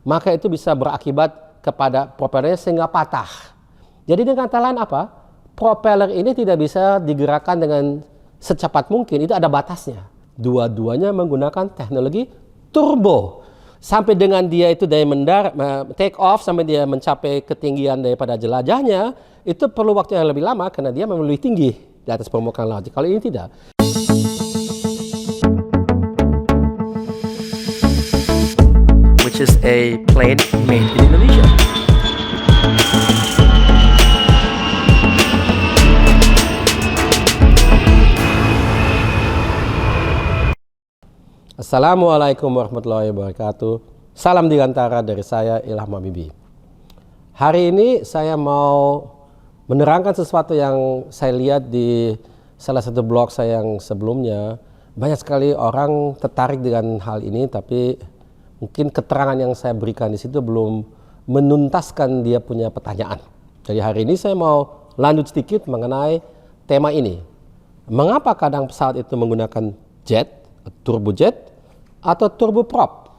maka itu bisa berakibat kepada propellernya sehingga patah. Jadi dengan kata lain apa? Propeller ini tidak bisa digerakkan dengan secepat mungkin, itu ada batasnya. Dua-duanya menggunakan teknologi turbo. Sampai dengan dia itu dari take off sampai dia mencapai ketinggian daripada jelajahnya, itu perlu waktu yang lebih lama karena dia memang lebih tinggi di atas permukaan laut. Kalau ini tidak. Which is a plane made in Indonesia. Assalamualaikum warahmatullahi wabarakatuh. Salam Dirgantara dari saya, Ilham Habibie. Hari ini saya mau menerangkan sesuatu yang saya lihat di salah satu blog saya yang sebelumnya. Banyak sekali orang tertarik dengan hal ini, tapi mungkin keterangan yang saya berikan di situ belum menuntaskan dia punya pertanyaan. Jadi hari ini saya mau lanjut sedikit mengenai tema ini. Mengapa kadang pesawat itu menggunakan jet, turbojet, atau turboprop?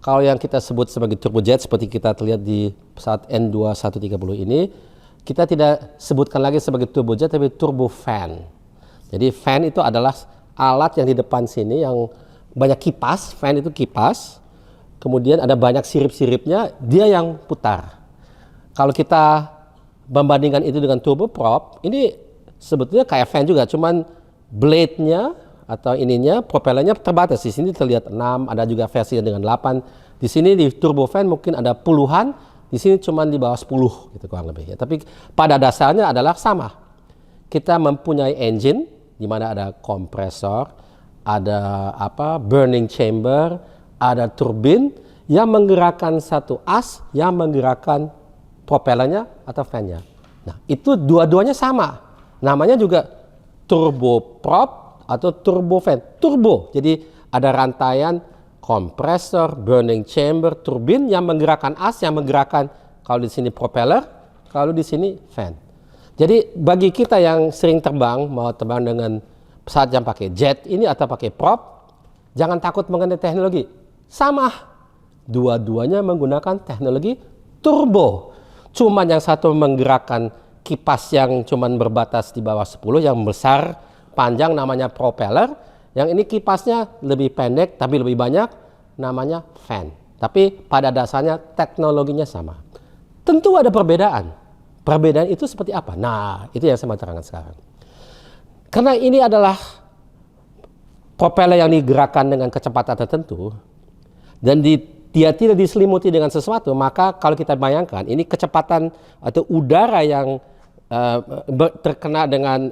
Kalau yang kita sebut sebagai turbojet seperti kita terlihat di pesawat N2130 ini, kita tidak sebutkan lagi sebagai turbojet tapi turbofan. Jadi fan itu adalah alat yang di depan sini yang banyak kipas, fan itu kipas, kemudian ada banyak sirip-siripnya, dia yang putar. Kalau kita membandingkan itu dengan turboprop, ini sebetulnya kayak fan juga, cuman blade-nya atau ininya, propellernya terbatas. Di sini terlihat 6, ada juga versi dengan 8. Di sini di turbofan mungkin ada puluhan, di sini cuma di bawah 10 gitu kurang lebih ya. Tapi pada dasarnya adalah sama. Kita mempunyai engine di mana ada kompresor, ada burning chamber, ada turbin yang menggerakkan satu as yang menggerakkan propellernya atau fan-nya. Nah, itu dua-duanya sama. Namanya juga turboprop atau turbofan, turbo. Jadi ada rantaian kompresor, burning chamber, turbin yang menggerakkan as, yang menggerakkan kalau di sini propeller, kalau di sini fan. Jadi bagi kita yang sering terbang, mau terbang dengan pesawat yang pakai jet ini atau pakai prop, jangan takut mengenai teknologi. Sama, dua-duanya menggunakan teknologi turbo. Cuman yang satu menggerakkan kipas yang cuman berbatas di bawah 10, yang besar panjang namanya propeller, yang ini kipasnya lebih pendek tapi lebih banyak namanya fan. Tapi pada dasarnya teknologinya sama. Tentu ada perbedaan. Perbedaan itu seperti apa? Nah, itu yang saya mau terangkan sekarang. Karena ini adalah propeller yang digerakkan dengan kecepatan tertentu dan dia tidak diselimuti dengan sesuatu, maka kalau kita bayangkan ini kecepatan atau udara yang terkena dengan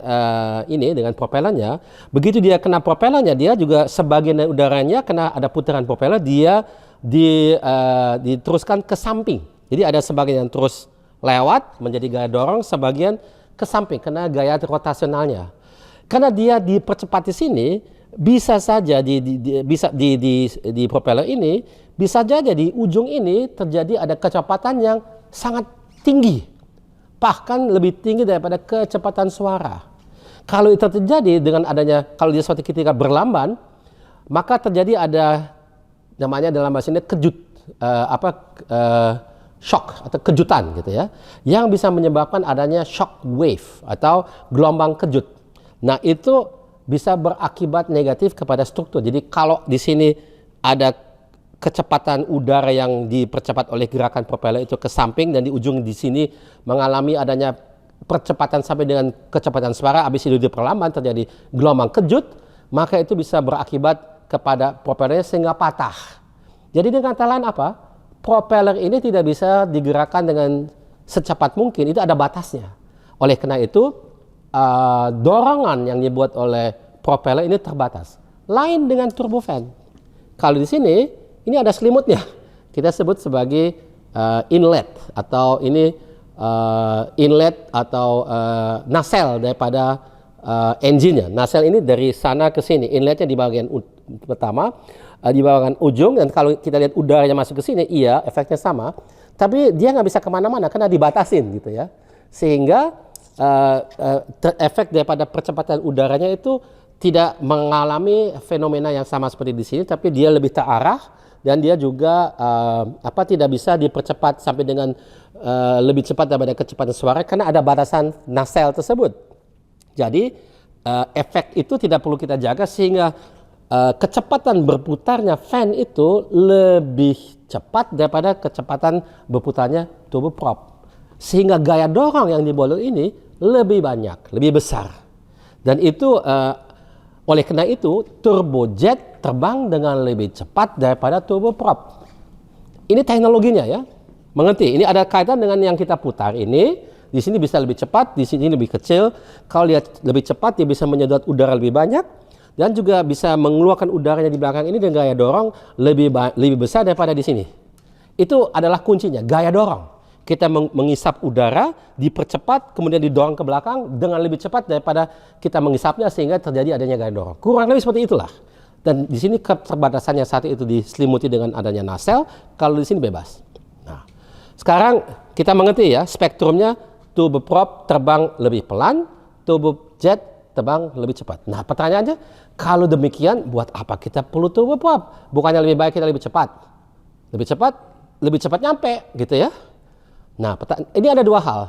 dengan propellernya. Begitu dia kena propellernya, dia juga sebagian dari udaranya kena ada putaran propeller, dia diteruskan ke samping. Jadi ada sebagian yang terus lewat menjadi gaya dorong, sebagian ke samping kena gaya rotasionalnya. Karena dia dipercepat di sini, bisa saja di propeller ini bisa saja di ujung ini terjadi ada kecepatan yang sangat tinggi. Bahkan lebih tinggi daripada kecepatan suara. Kalau itu terjadi dengan adanya, kalau dia suatu ketika berlamban, maka terjadi ada namanya dalam bahasa ini shock atau kejutan gitu ya, yang bisa menyebabkan adanya shock wave atau gelombang kejut. Nah, itu bisa berakibat negatif kepada struktur. Jadi kalau di sini ada kecepatan udara yang dipercepat oleh gerakan propeller itu ke samping dan di ujung di sini mengalami adanya percepatan sampai dengan kecepatan suara, habis itu diperlamban terjadi gelombang kejut, maka itu bisa berakibat kepada propellernya sehingga patah. Jadi dengan kata lain apa? Propeller ini tidak bisa digerakkan dengan secepat mungkin, itu ada batasnya. Oleh karena itu dorongan yang dibuat oleh propeller ini terbatas. Lain dengan turbofan. Kalau di sini ini ada selimutnya, kita sebut sebagai inlet atau ini inlet atau nacelle daripada engine-nya. Nacelle ini dari sana ke sini, inletnya di bagian pertama, di bagian ujung, dan kalau kita lihat udaranya masuk ke sini, iya efeknya sama, tapi dia nggak bisa kemana-mana karena dibatasin gitu ya, sehingga efek daripada percepatan udaranya itu tidak mengalami fenomena yang sama seperti di sini, tapi dia lebih terarah dan dia juga tidak bisa dipercepat sampai dengan lebih cepat daripada kecepatan suara karena ada batasan nacelle tersebut. Jadi efek itu tidak perlu kita jaga sehingga kecepatan berputarnya fan itu lebih cepat daripada kecepatan berputarnya turboprop. Sehingga gaya dorong yang di boiler ini lebih banyak, lebih besar. Dan itu oleh karena itu turbojet terbang dengan lebih cepat daripada turboprop. Ini teknologinya ya. Mengerti? Ini ada kaitan dengan yang kita putar ini. Di sini bisa lebih cepat, di sini lebih kecil. Kalau lihat lebih cepat, dia bisa menyedot udara lebih banyak dan juga bisa mengeluarkan udaranya di belakang ini dengan gaya dorong lebih besar daripada di sini. Itu adalah kuncinya, gaya dorong. Kita mengisap udara, dipercepat, kemudian didorong ke belakang dengan lebih cepat daripada kita mengisapnya sehingga terjadi adanya gaya dorong. Kurang lebih seperti itulah. Dan di sini keterbatasannya satu itu diselimuti dengan adanya nacelle, kalau di sini bebas. Nah, sekarang kita mengerti ya, spektrumnya turboprop terbang lebih pelan, turbojet terbang lebih cepat. Nah, pertanyaannya, kalau demikian buat apa kita perlu turboprop? Bukannya lebih baik kita lebih cepat? Lebih cepat nyampe gitu ya. Nah, ini ada dua hal.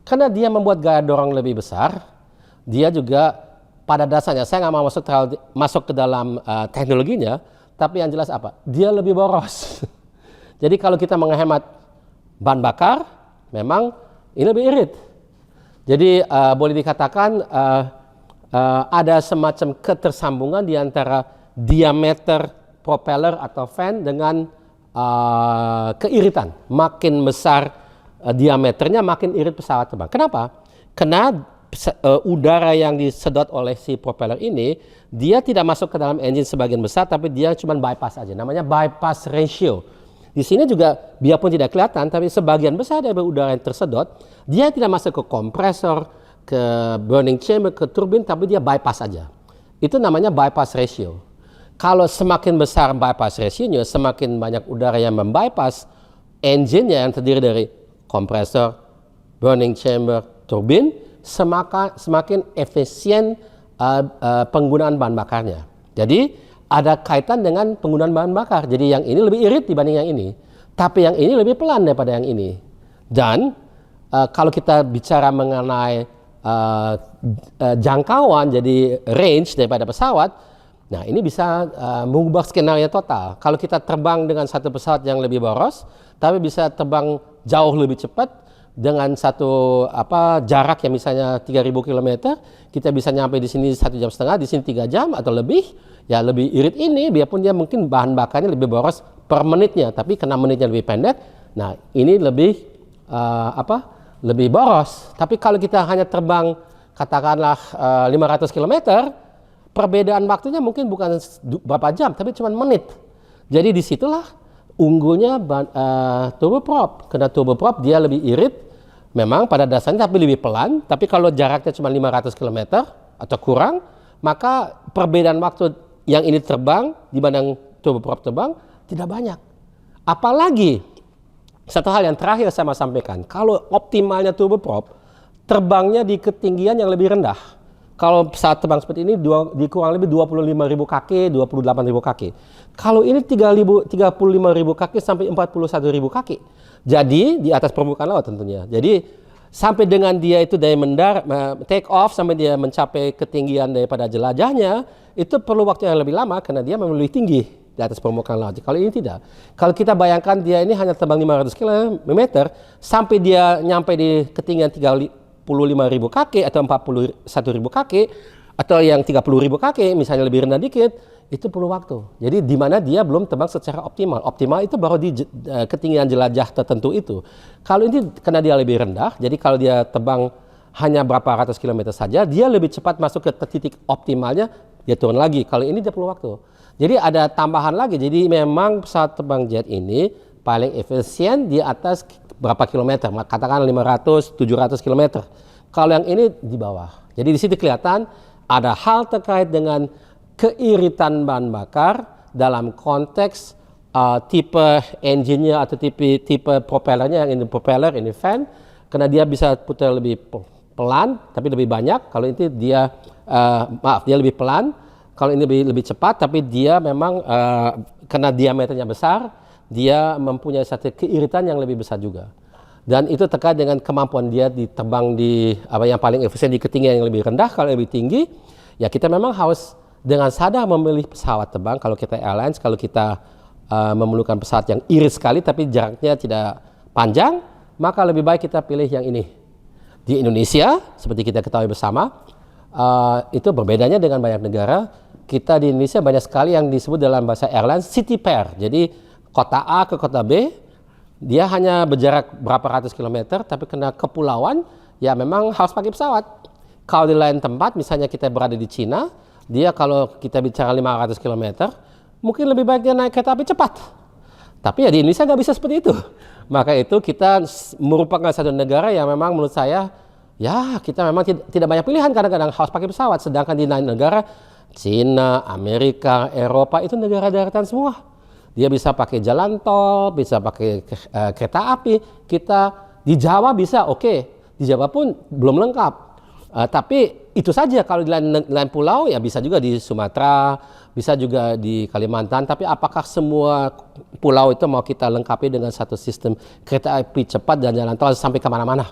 Karena dia membuat gaya dorong lebih besar, dia juga pada dasarnya, saya nggak mau masuk ke dalam teknologinya, tapi yang jelas apa? Dia lebih boros. Jadi kalau kita menghemat bahan bakar, memang ini lebih irit. Jadi boleh dikatakan ada semacam ketersambungan di antara diameter propeller atau fan dengan keiritan. Makin besar diameternya, makin irit pesawat terbang. Kenapa? Karena udara yang disedot oleh si propeller ini, dia tidak masuk ke dalam engine sebagian besar, tapi dia cuma bypass aja. Namanya bypass ratio. Di sini juga biarpun tidak kelihatan, tapi sebagian besar dari udara yang tersedot, dia tidak masuk ke kompresor, ke burning chamber, ke turbin, tapi dia bypass aja. Itu namanya bypass ratio. Kalau semakin besar bypass ratio-nya, semakin banyak udara yang membypass engine-nya yang terdiri dari kompresor, burning chamber, turbin, semakin efisien penggunaan bahan bakarnya. Jadi ada kaitan dengan penggunaan bahan bakar. Jadi yang ini lebih irit dibanding yang ini. Tapi yang ini lebih pelan daripada yang ini. Dan kalau kita bicara mengenai jangkauan, jadi range daripada pesawat, nah ini bisa mengubah skenario total. Kalau kita terbang dengan satu pesawat yang lebih boros, tapi bisa terbang jauh lebih cepat, dengan satu jarak yang misalnya 3.000 km, kita bisa nyampe di sini 1,5 jam, di sini 3 jam atau lebih, ya lebih irit ini, biarpun dia mungkin bahan bakarnya lebih boros per menitnya, tapi karena menitnya lebih pendek, nah ini lebih lebih boros. Tapi kalau kita hanya terbang katakanlah 500 km, perbedaan waktunya mungkin bukan berapa jam, tapi cuma menit. Jadi disitulah unggulnya turboprop. Karena turboprop dia lebih irit, memang pada dasarnya tapi lebih pelan. Tapi kalau jaraknya cuma 500 km atau kurang, maka perbedaan waktu yang ini terbang dibanding turboprop terbang tidak banyak. Apalagi satu hal yang terakhir saya mau sampaikan, kalau optimalnya turboprop terbangnya di ketinggian yang lebih rendah. Kalau pesawat terbang seperti ini di kurang lebih 25.000 kaki, 28.000 kaki. Kalau ini 35.000 kaki sampai 41.000 kaki. Jadi di atas permukaan laut tentunya. Jadi sampai dengan dia itu dari take off sampai dia mencapai ketinggian daripada jelajahnya, itu perlu waktu yang lebih lama karena dia memang lebih tinggi di atas permukaan laut. Kalau ini tidak. Kalau kita bayangkan dia ini hanya terbang 500 km sampai dia nyampe di ketinggian 35.000 kaki atau 41.000 kaki atau yang 30.000 kaki misalnya lebih rendah dikit, itu perlu waktu. Jadi di mana dia belum terbang secara optimal. Optimal itu baru di ketinggian jelajah tertentu itu. Kalau ini karena dia lebih rendah, jadi kalau dia terbang hanya berapa ratus kilometer saja, dia lebih cepat masuk ke titik optimalnya, dia turun lagi. Kalau ini dia perlu waktu. Jadi ada tambahan lagi. Jadi memang pesawat terbang jet ini paling efisien di atas berapa kilometer, katakan 500, 700 kilometer. Kalau yang ini di bawah. Jadi di situ kelihatan ada hal terkait dengan keiritan bahan bakar dalam konteks tipe engine-nya atau tipe propellernya, yang ini propeller, ini fan, karena dia bisa putar lebih pelan tapi lebih banyak. Kalau ini dia dia lebih pelan, kalau ini lebih cepat, tapi dia memang karena diameternya besar, dia mempunyai satu keiritan yang lebih besar juga. Dan itu terkait dengan kemampuan dia diterbang di apa yang paling efisien di ketinggian yang lebih rendah. Kalau lebih tinggi, ya kita memang harus dengan sadar memilih pesawat terbang. Kalau kita airlines, kalau kita memerlukan pesawat yang irit sekali tapi jaraknya tidak panjang, maka lebih baik kita pilih yang ini. Di Indonesia, seperti kita ketahui bersama, itu berbedanya dengan banyak negara. Kita di Indonesia banyak sekali yang disebut dalam bahasa airlines city pair. Jadi kota A ke kota B, dia hanya berjarak berapa ratus kilometer, tapi kena kepulauan, ya memang harus pakai pesawat. Kalau di lain tempat, misalnya kita berada di Cina, dia kalau kita bicara 500 kilometer, mungkin lebih baik dia naik kereta api cepat. Tapi ya di Indonesia nggak bisa seperti itu. Maka itu kita merupakan satu negara yang memang menurut saya, ya kita memang tidak banyak pilihan, kadang-kadang harus pakai pesawat. Sedangkan di lain negara, Cina, Amerika, Eropa, itu negara daratan semua. Dia bisa pakai jalan tol, bisa pakai kereta api. Kita di Jawa bisa, oke. Di Jawa pun belum lengkap. Tapi itu saja. Kalau di lain pulau ya bisa juga di Sumatera, bisa juga di Kalimantan. Tapi apakah semua pulau itu mau kita lengkapi dengan satu sistem kereta api cepat dan jalan tol sampai kemana-mana?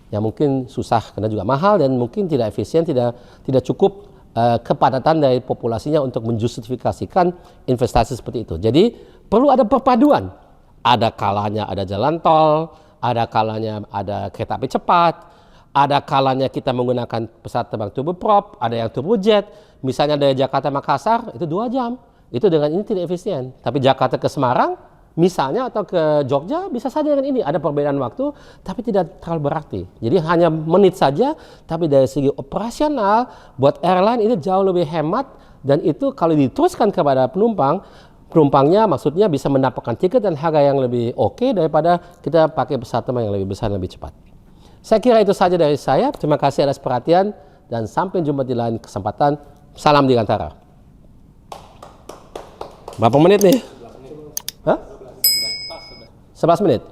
Ya mungkin susah karena juga mahal dan mungkin tidak efisien, tidak cukup kepadatan dari populasinya untuk menjustifikasikan investasi seperti itu. Jadi perlu ada perpaduan. Ada kalanya ada jalan tol, ada kalanya ada kereta api cepat, ada kalanya kita menggunakan pesawat terbang turboprop, ada yang turbojet. Misalnya dari Jakarta Makassar itu 2 jam. Itu dengan ini tidak efisien. Tapi Jakarta ke Semarang misalnya atau ke Jogja bisa saja dengan ini. Ada perbedaan waktu tapi tidak terlalu berarti. Jadi hanya menit saja, tapi dari segi operasional buat airline ini jauh lebih hemat, dan itu kalau diteruskan kepada penumpangnya maksudnya bisa mendapatkan tiket dan harga yang lebih oke daripada kita pakai pesawat terbang yang lebih besar dan lebih cepat. Saya kira itu saja dari saya. Terima kasih atas perhatian dan sampai jumpa di lain kesempatan. Salam Dirgantara. Berapa menit nih? Hah? 11 menit.